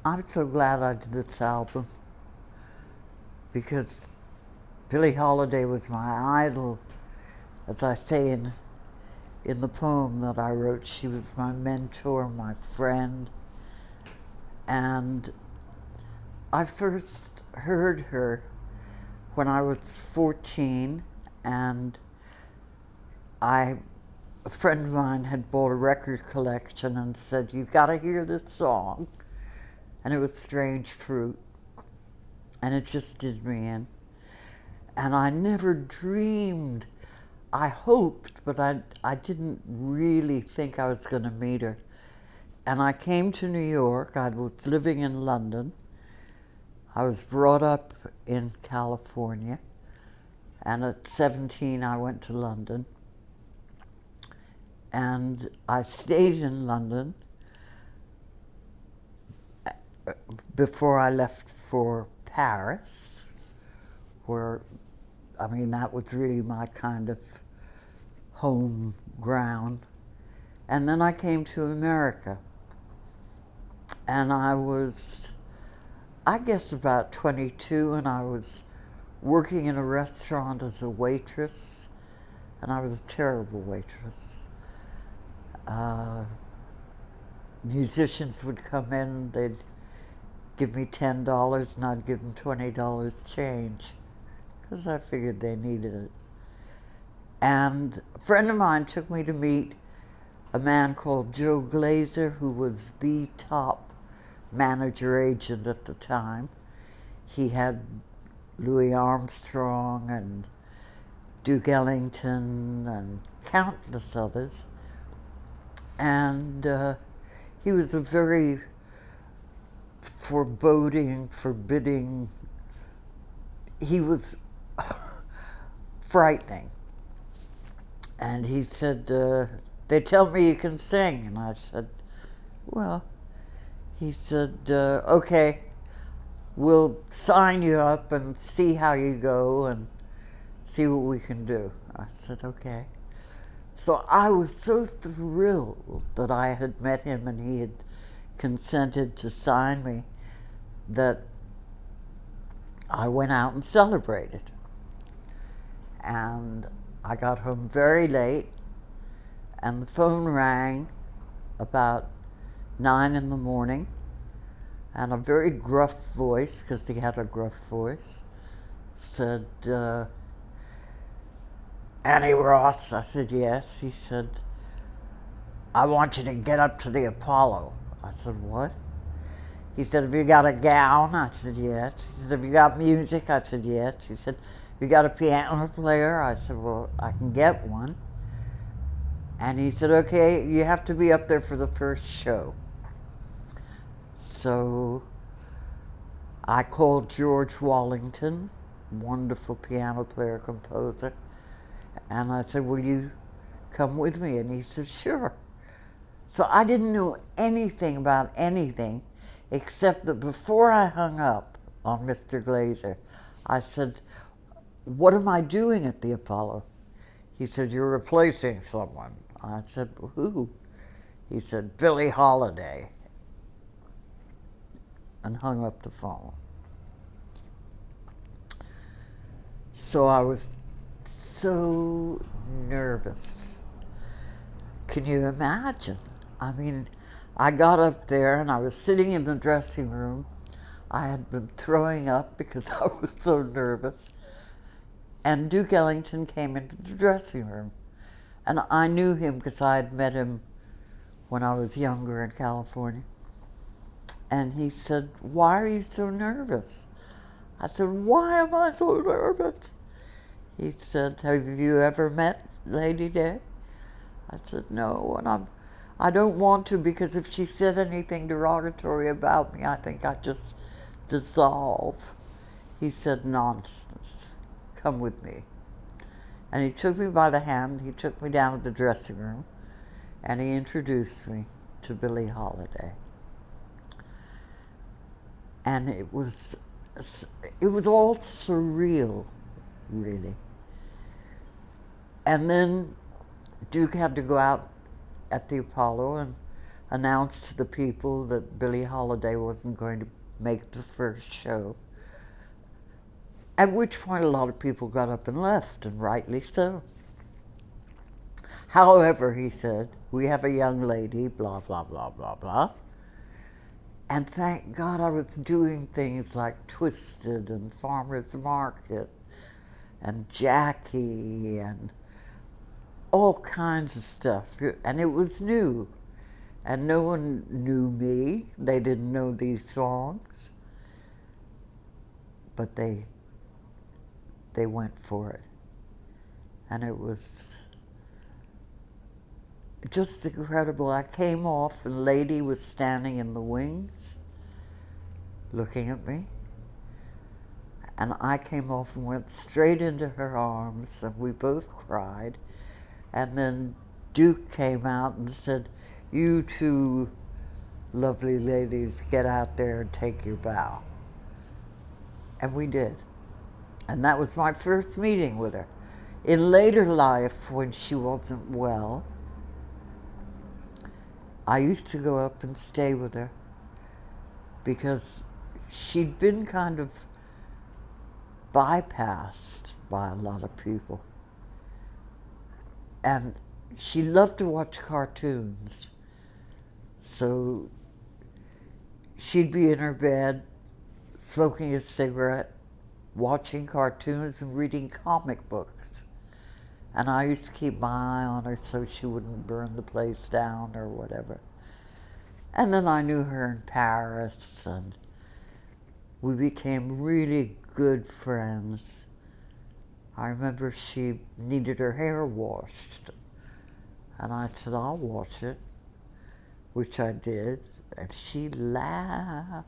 I'm so glad I did this album because Billie Holiday was my idol. As I say in the poem that I wrote, she was my mentor, my friend. And I first heard her when I was 14, and a friend of mine had bought a record collection and said, "You've got to hear this song." And it was Strange Fruit, and it just did me in. And I never dreamed, I hoped, but I didn't really think I was going to meet her. And I came to New York. I was living in London. I was brought up in California. And at 17, I went to London. And I stayed in London before I left for Paris, where, I mean, that was really my kind of home ground. And then I came to America. And I was, I guess, about 22, and I was working in a restaurant as a waitress, and I was a terrible waitress. Musicians would come in, they'd give me $10, and I'd give them $20 change, because I figured they needed it. And a friend of mine took me to meet a man called Joe Glazer, who was the top manager agent at the time. He had Louis Armstrong and Duke Ellington and countless others. And he was a very forbidding, he was frightening. And he said, "They tell me you can sing." And I said, "Well," he said, "Okay, we'll sign you up and see how you go and see what we can do." I said, "Okay." So I was so thrilled that I had met him and he had consented to sign me that I went out and celebrated. And I got home very late, and the phone rang about 9 in the morning, and a very gruff voice, because he had a gruff voice, said, "Annie Ross?" I said, "Yes." He said, "I want you to get up to the Apollo." I said, "What?" He said, "Have you got a gown?" I said, "Yes." He said, "Have you got music?" I said, "Yes." He said, "Have you got a piano player?" I said, "Well, I can get one." And he said, "Okay, you have to be up there for the first show." So I called George Wallington, wonderful piano player, composer, and I said, "Will you come with me?" And he said, "Sure." So I didn't know anything about anything, except that before I hung up on Mr. Glazer, I said, "What am I doing at the Apollo?" He said, "You're replacing someone." I said, "Who?" He said, "Billie Holiday," and hung up the phone. So I was so nervous. Can you imagine? I mean, I got up there and I was sitting in the dressing room. I had been throwing up because I was so nervous. And Duke Ellington came into the dressing room. And I knew him because I had met him when I was younger in California. And he said, "Why are you so nervous?" I said, "Why am I so nervous?" He said, "Have you ever met Lady Day?" I said, "No, and I don't want to, because if she said anything derogatory about me, I think I'd just dissolve." He said, "Nonsense. Come with me." And he took me by the hand, he took me down to the dressing room, and he introduced me to Billie Holiday. And it was all surreal, really. And then Duke had to go out at the Apollo and announced to the people that Billie Holiday wasn't going to make the first show. At which point a lot of people got up and left, and rightly so. However, he said, we have a young lady, blah, blah, blah, blah, blah. And thank God I was doing things like Twisted and Farmer's Market and Jackie and all kinds of stuff. And it was new. And no one knew me. They didn't know these songs. But they went for it. And it was just incredible. I came off and Lady was standing in the wings looking at me. And I came off and went straight into her arms, and we both cried. And then Duke came out and said, you two lovely ladies, get out there and take your bow. And we did. And that was my first meeting with her. In later life, when she wasn't well, I used to go up and stay with her because she'd been kind of bypassed by a lot of people. And she loved to watch cartoons. So she'd be in her bed, smoking a cigarette, watching cartoons and reading comic books. And I used to keep my eye on her so she wouldn't burn the place down or whatever. And then I knew her in Paris, and we became really good friends. I remember she needed her hair washed, and I said, I'll wash it, which I did, and she laughed.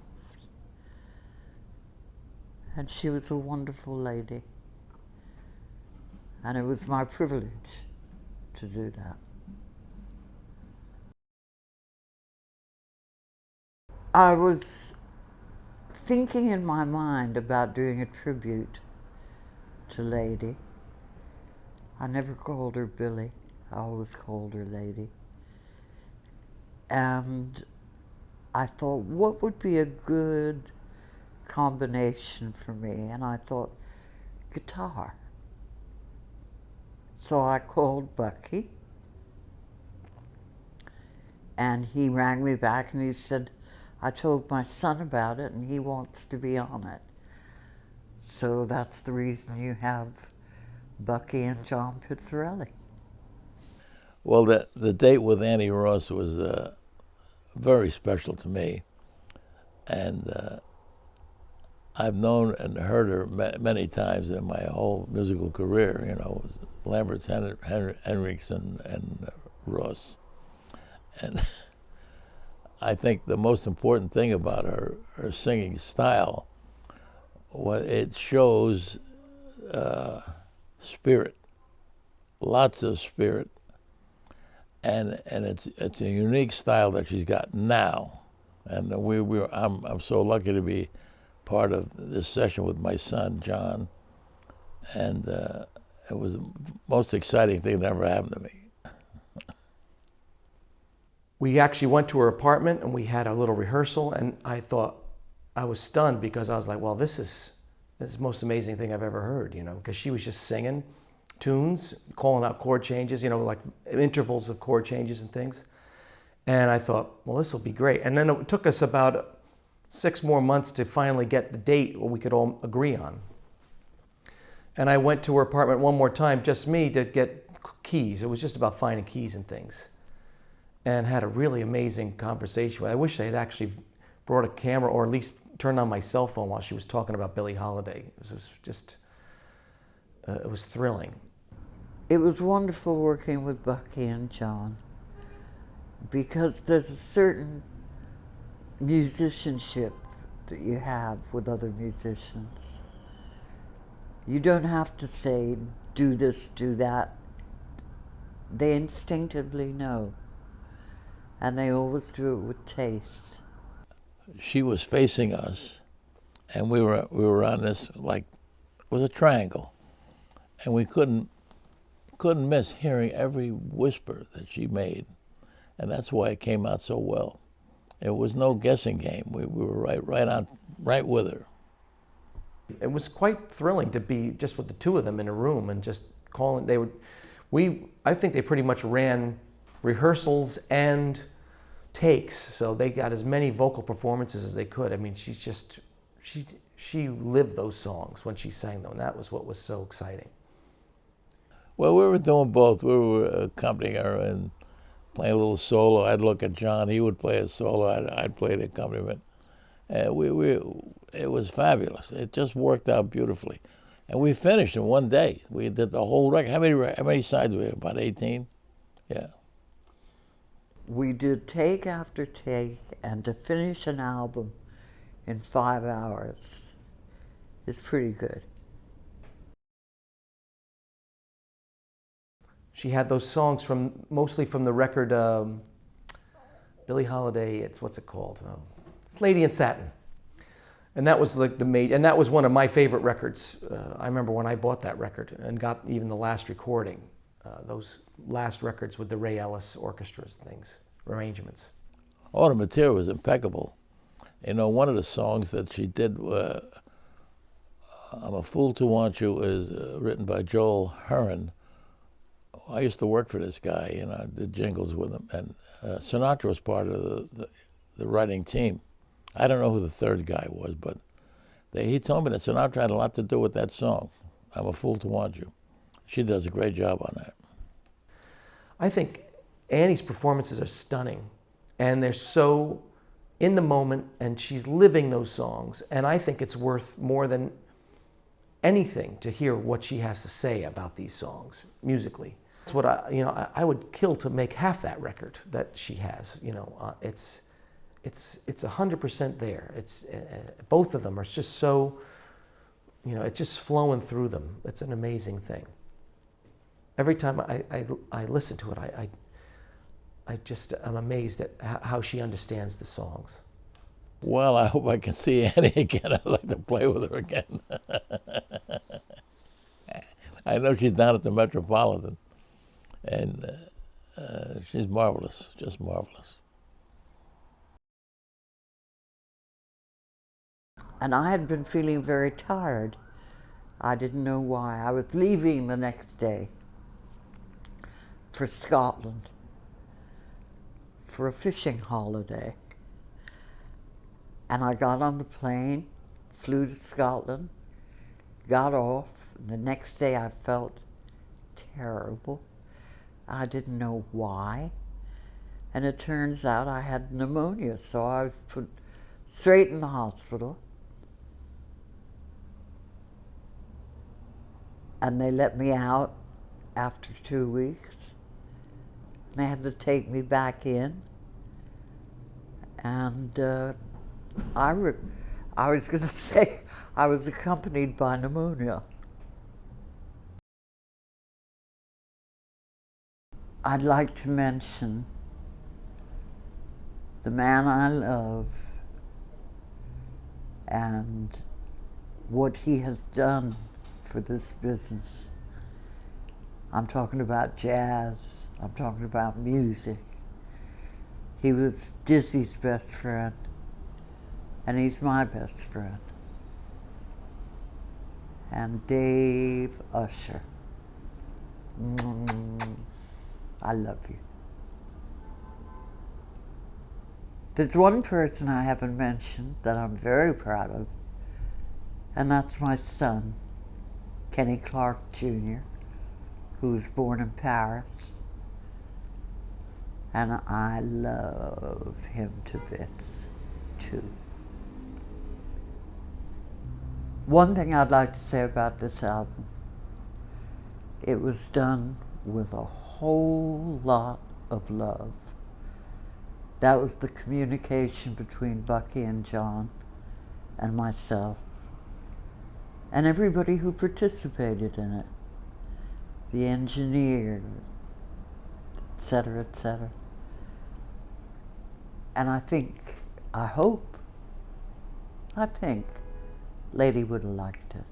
And she was a wonderful lady. And it was my privilege to do that. I was thinking in my mind about doing a tribute to Lady. I never called her Billie. I always called her Lady. And I thought, what would be a good combination for me? And I thought, guitar. So I called Bucky, and he rang me back and he said, I told my son about it and he wants to be on it. So that's the reason you have Bucky and John Pizzarelli. Well, the date with Annie Ross was very special to me. And I've known and heard her many times in my whole musical career, you know, Lambert's, Henricks, and Ross. And I think the most important thing about her singing style, it shows spirit, lots of spirit, and it's a unique style that she's got now. And I'm so lucky to be part of this session with my son, John, and it was the most exciting thing that ever happened to me. We actually went to her apartment and we had a little rehearsal, and I was stunned because I was like, well, this is the most amazing thing I've ever heard, you know, because she was just singing tunes, calling out chord changes, you know, like intervals of chord changes and things. And I thought, well, this will be great. And then it took us about 6 more months to finally get the date where we could all agree on. And I went to her apartment one more time, just me, to get keys. It was just about finding keys and things. And had a really amazing conversation. I wish they had actually brought a camera or at least turned on my cell phone while she was talking about Billie Holiday. It was just, it was thrilling. It was wonderful working with Bucky and John because there's a certain musicianship that you have with other musicians. You don't have to say, do this, do that. They instinctively know. And they always do it with taste. She was facing us, and we were on this, like, it was a triangle, and we couldn't miss hearing every whisper that she made. and that's why it came out so well. It was no guessing game. We were right with her. It was quite thrilling to be just with the two of them in a room and just calling. I think they pretty much ran rehearsals and takes, so they got as many vocal performances as they could. I mean, she lived those songs when she sang them, and that was what was so exciting. Well, we were doing both. We were accompanying her and playing a little solo. I'd look at John; he would play a solo. I'd play the accompaniment. It was fabulous. It just worked out beautifully, and we finished in one day. We did the whole record. How many sides were we? About 18. Yeah. We did take after take, and to finish an album in 5 hours is pretty good. She had those songs mostly from the record Billie Holiday. What's it called? It's Lady in Satin, and that was like and that was one of my favorite records. I remember when I bought that record and got even the last recording. Those last records with the Ray Ellis orchestras, things, arrangements. All the material was impeccable. You know, one of the songs that she did, "I'm a Fool to Want You," is written by Joel Heron. I used to work for this guy, and I did jingles with him. And Sinatra was part of the writing team. I don't know who the third guy was, but he told me that Sinatra had a lot to do with that song, "I'm a Fool to Want You." She does a great job on that. I think Annie's performances are stunning, and they're so in the moment, and she's living those songs. And I think it's worth more than anything to hear what she has to say about these songs musically. That's what I would kill to make half that record that she has. It's 100% there. It's both of them are just so, it's just flowing through them. It's an amazing thing. Every time I listen to it, I'm amazed at how she understands the songs. Well, I hope I can see Annie again. I'd like to play with her again. I know she's down at the Metropolitan, and she's marvelous, just marvelous. And I had been feeling very tired. I didn't know why. I was leaving the next day for Scotland for a fishing holiday. And I got on the plane, flew to Scotland, got off. The next day I felt terrible. I didn't know why. And it turns out I had pneumonia, so I was put straight in the hospital. And they let me out after 2 weeks. They had to take me back in. And I was going to say I was accompanied by pneumonia. I'd like to mention the man I love and what he has done for this business. I'm talking about jazz. I'm talking about music. He was Dizzy's best friend, and he's my best friend. And Dave Usher. I love you. There's one person I haven't mentioned that I'm very proud of, and that's my son, Kenny Clark Jr., who was born in Paris. And I love him to bits, too. One thing I'd like to say about this album, it was done with a whole lot of love. That was the communication between Bucky and John and myself and everybody who participated in it, the engineer, etc., etc. And I think Lady would have liked it.